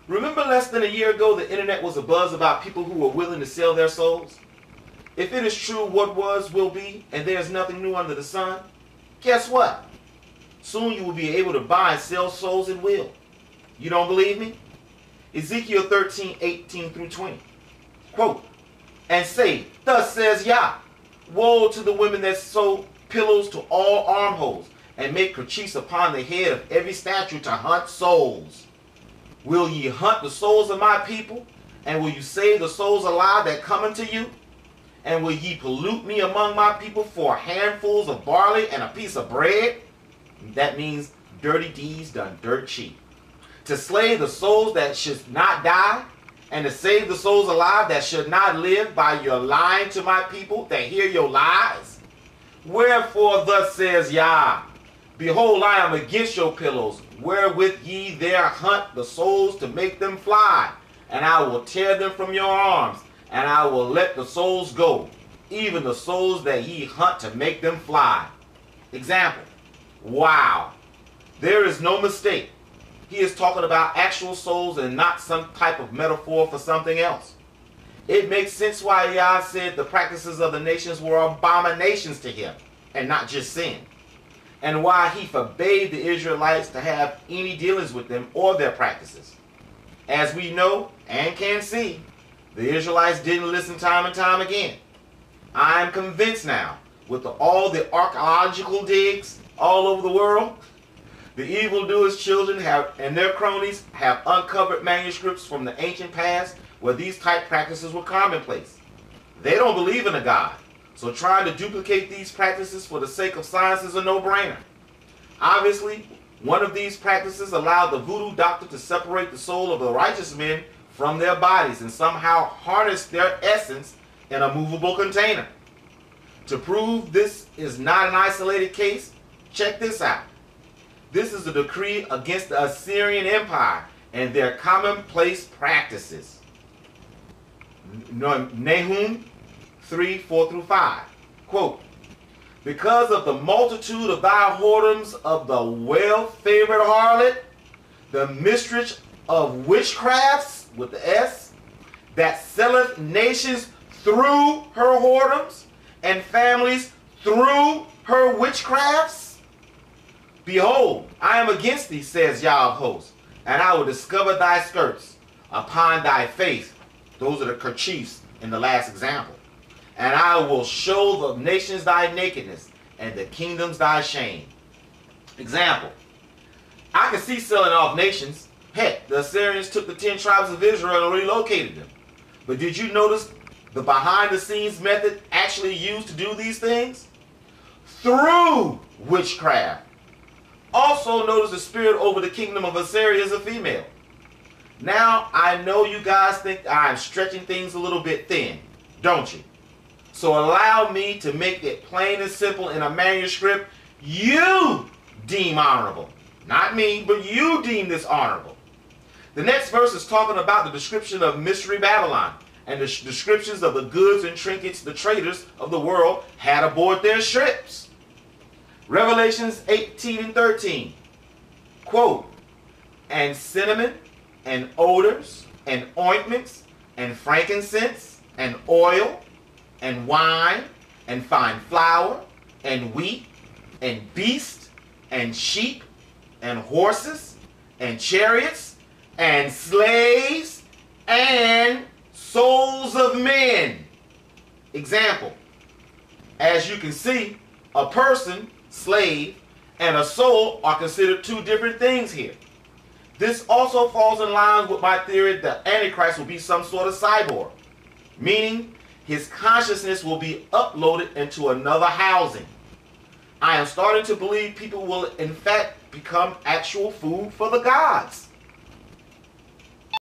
Remember less than a year ago the internet was abuzz about people who were willing to sell their souls? If it is true what was will be, and there is nothing new under the sun, guess what? Soon you will be able to buy and sell souls at will. You don't believe me? Ezekiel 13:18 through 20. Quote, and say, thus says Yah, woe to the women that sew pillows to all armholes, and make kerchiefs upon the head of every statue to hunt souls. Will ye hunt the souls of my people? And will you save the souls alive that come unto you? And will ye pollute me among my people for handfuls of barley and a piece of bread? That means dirty deeds done dirt cheap. To slay the souls that should not die, and to save the souls alive that should not live by your lying to my people that hear your lies? Wherefore thus says Yah, behold, I am against your pillows, wherewith ye there hunt the souls to make them fly, and I will tear them from your arms, and I will let the souls go, even the souls that ye hunt to make them fly. Example. Wow. There is no mistake. He is talking about actual souls and not some type of metaphor for something else. It makes sense why Yah said the practices of the nations were abominations to him and not just sin. And why he forbade the Israelites to have any dealings with them or their practices. As we know and can see, the Israelites didn't listen time and time again. I am convinced now, with all the archaeological digs all over the world, the evildoers' children and their cronies have uncovered manuscripts from the ancient past where these type practices were commonplace. They don't believe in a God, so trying to duplicate these practices for the sake of science is a no-brainer. Obviously, one of these practices allowed the voodoo doctor to separate the soul of the righteous men from their bodies and somehow harness their essence in a movable container. To prove this is not an isolated case, check this out. This is a decree against the Assyrian Empire and their commonplace practices. Nahum 3:4 through 5. Quote, because of the multitude of thy whoredoms of the well-favored harlot, the mistress of witchcrafts, with the S, that selleth nations through her whoredoms, and families through her witchcrafts. Behold, I am against thee, says Yah of hosts, and I will discover thy skirts upon thy face. Those are the kerchiefs in the last example. And I will show the nations thy nakedness, and the kingdoms thy shame. Example. I can see selling off nations. Heck, the Assyrians took the 10 tribes of Israel and relocated them. But did you notice the behind-the-scenes method actually used to do these things? Through witchcraft. Also notice the spirit over the kingdom of Assyria is a female. Now, I know you guys think I'm stretching things a little bit thin, don't you? So allow me to make it plain and simple in a manuscript you deem honorable. Not me, but you deem this honorable. The next verse is talking about the description of Mystery Babylon and the descriptions of the goods and trinkets the traders of the world had aboard their ships. Revelations 18 and 13. Quote, and cinnamon and odors and ointments and frankincense and oil and wine and fine flour and wheat and beasts and sheep and horses and chariots and slaves and souls of men. Example. As you can see, a person, slave, and a soul are considered two different things here. This also falls in line with my theory that Antichrist will be some sort of cyborg, meaning his consciousness will be uploaded into another housing. I am starting to believe people will in fact become actual food for the gods.